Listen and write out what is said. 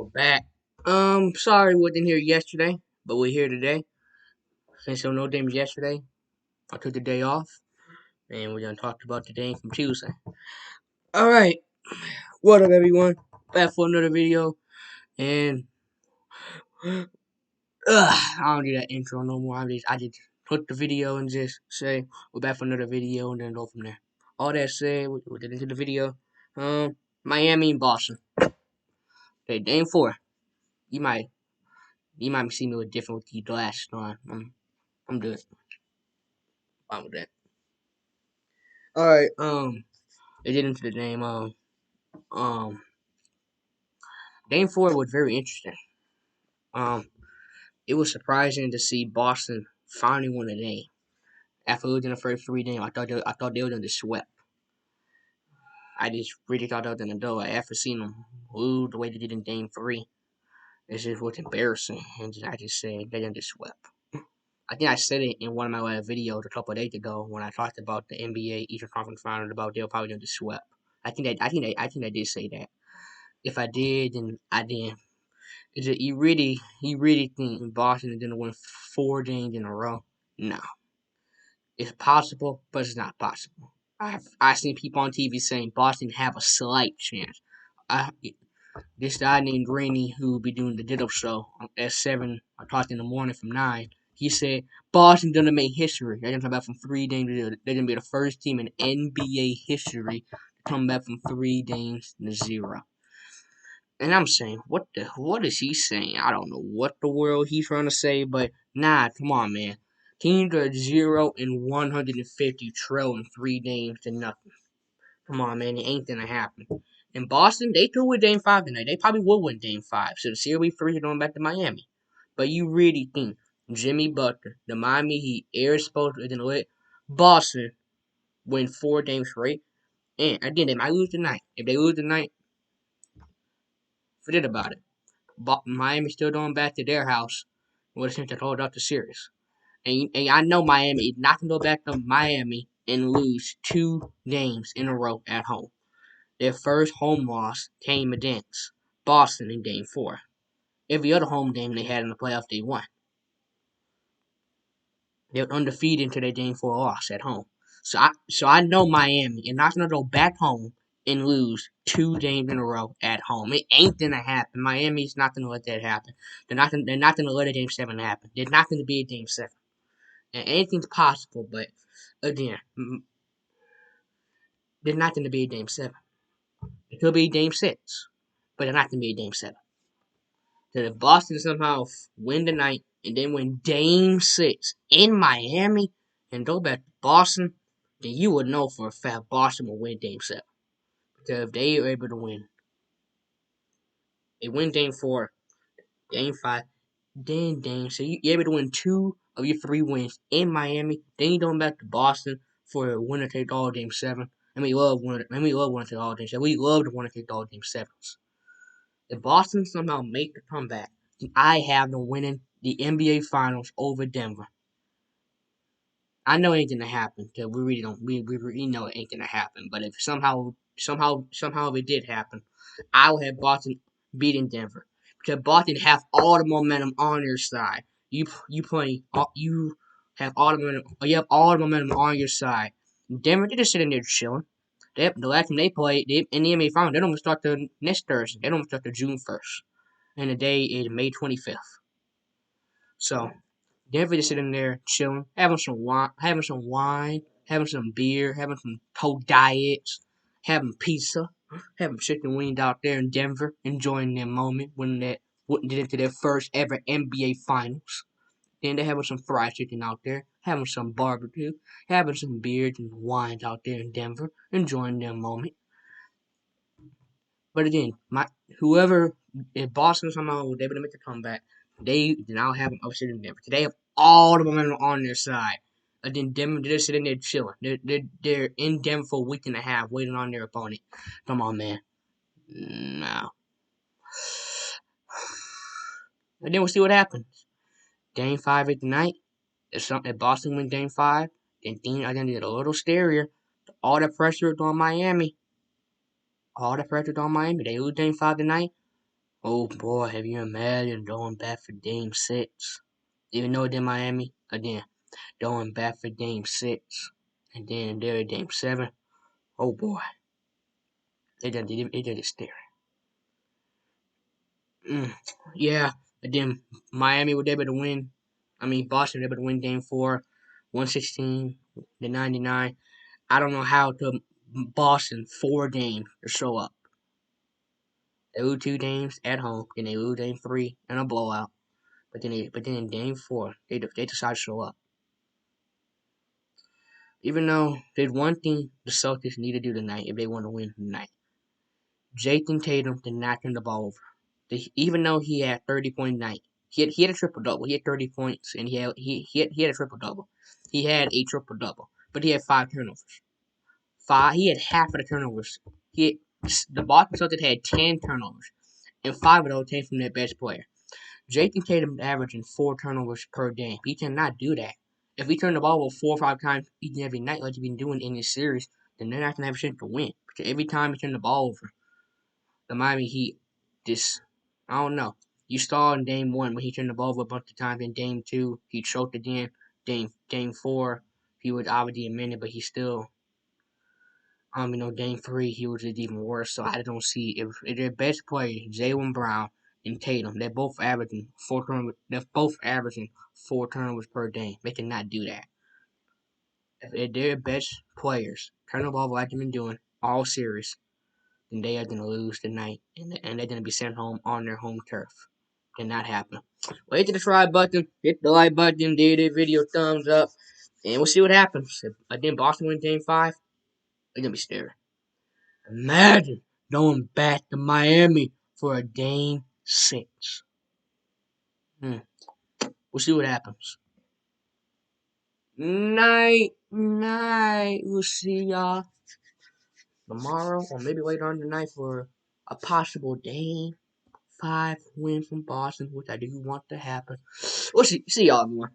We're back. Sorry we wasn't here yesterday, but we're here today. Since there were no games yesterday, I took the day off, and we're gonna talk about the game from Tuesday. All right, what up, everyone? Back for another video, and I don't do that intro no more. I just put the video and just say we're back for another video, and then go from there. All that said, we'll get into the video. Miami and Boston. Okay, game four. You might you might see me a little different with the glass. No, I'm good. Fine with that. All right. Let's get into the game. Um, game four was very interesting. Um, it was surprising to see Boston finally win a game after losing the first three games. I thought they were gonna get swept. I just really thought they were gonna go. After seeing them lose the way they did in game three, it just was embarrassing, and I just said they're gonna get swept. I think I said it in one of my last videos a couple of days ago when I talked about the NBA Eastern Conference Finals about they were probably gonna get swept. I think I did say that. If I did, then I did. Is it you really think Boston is gonna win 4 games in a row? No, it's possible, but it's not possible. I've seen people on TV saying Boston have a slight chance. I this guy named Rainey who will be doing the Ditto show at 7 o'clock in the morning from 9. He said Boston's gonna make history. They're gonna come back from 3 games. They're gonna be the first team in NBA history to come back from 3 games to 0. And I'm saying, what is he saying? I don't know what the world he's trying to say, but nah, come on, man. Teams are 0 and 150 trail in 3 games to nothing. Come on, man, it ain't gonna happen. In Boston, they could win Game 5 tonight. They probably will win Game 5. So the series 3 is going back to Miami. But you really think Jimmy Butler, the Miami Heat, air supposed to let Boston win 4 games straight? And again, they might lose tonight. If they lose tonight, forget about it. Miami still going back to their house with a chance to hold up the series. And I know Miami is not going to go back to Miami and lose 2 games in a row at home. Their first home loss came against Boston in Game 4. Every other home game they had in the playoffs, they won. They were undefeated until their Game 4 loss at home. So I know Miami is not going to go back home and lose 2 games in a row at home. It ain't gonna happen. Miami's not gonna let that happen. They're not gonna let a Game 7 happen. There's not gonna be a Game 7. And anything's possible, but again, there's not gonna be a Game 7. It could be Game 6, but there's not gonna be a Game 7. So if Boston somehow win tonight and then win Game 6 in Miami and go back to Boston, then you would know for a fact Boston will win Game 7. Because if they are able to win, they win Game 4, Game 5, then Game 6. You're able to win 2 of your 3 wins in Miami. Then you go back to Boston for a winner take all Game 7. And we love winner take all Game 7. We love the winner take all Game 7s. If Boston somehow make the comeback, then I have them winning the NBA Finals over Denver. I know it ain't gonna happen because we really don't. We really know it ain't gonna happen. But if somehow if it did happen, I would have Boston beating Denver because Boston have all the momentum on your side. You have all the momentum. You have all the momentum on your side. Denver, they're just sitting there chilling. The last time they played in the NBA Finals, they don't start the next Thursday. They don't start the June 1st, and the day is May 25th. So Denver just sitting there chilling, having some beer, having some cold diets, having pizza, having chicken wings out there in Denver, enjoying their moment when they did into their first ever NBA Finals. Then they're having some fried chicken out there, having some barbecue, having some beers and wines out there in Denver, enjoying their moment. But again, whoever if Boston somehow was able to make a comeback, they now have an upset in Denver. They have all the momentum on their side. And then Denver, they're sitting there chilling. They're in Denver for a week and a half, waiting on their opponent. Come on, man. No. And then we'll see what happens. Game 5 at the night. If Boston win Game 5, then things are gonna get a little scarier. All the pressure is on Miami. All the pressure is on Miami. They lose Game 5 tonight. Oh boy, have you imagined going back for game 6? Even though it's in Miami, again, going back for game 6. And then there at game 7. Oh boy, it did it scary. Mm, yeah, and then Miami was able to win. I mean, Boston was able to win game 4, 116 to 99. I don't know how to Boston 4 games to show up. They lose 2 games at home, then they lose game 3 in a blowout. But then in game 4, they decide to show up. Even though there's one thing the Celtics need to do tonight if they want to win tonight. Jayson Tatum did not turn the ball over. Even though he had 30-point night, he had a triple double. He had 30 points and he had a triple double. He had a triple double, but he had 5 turnovers. He had half of the turnovers. The Boston Celtics had 10 turnovers, and 5 of those came from their best player. Jayson Tatum averaging 4 turnovers per game. He cannot do that. If he turn the ball over 4 or 5 times each and every night like he's been doing in this series, then they're not gonna have a chance to win. Because every time he turn the ball over, the Miami Heat just I don't know. You saw in game 1 when he turned the ball over a bunch of times. In game 2, he choked again. Game 4, he was obviously a minute, but he still game 3 he was just even worse. So I don't see if their best player, Jaylen Brown and Tatum, they're both averaging 4 turnovers per game. They cannot do that. If their best players turn the ball over like they've been doing all series, then they are going to lose tonight, and they're going to be sent home on their home turf. Cannot happen. Well, hit the subscribe button, hit the like button, give the video thumbs up, and we'll see what happens. If again Boston win game 5, they're going to be scared. Imagine going back to Miami for a game 6. We'll see what happens. Night. We'll see y'all tomorrow or maybe later on tonight for a possible game 5 win from Boston, which I do want to happen. We'll see y'all everyone.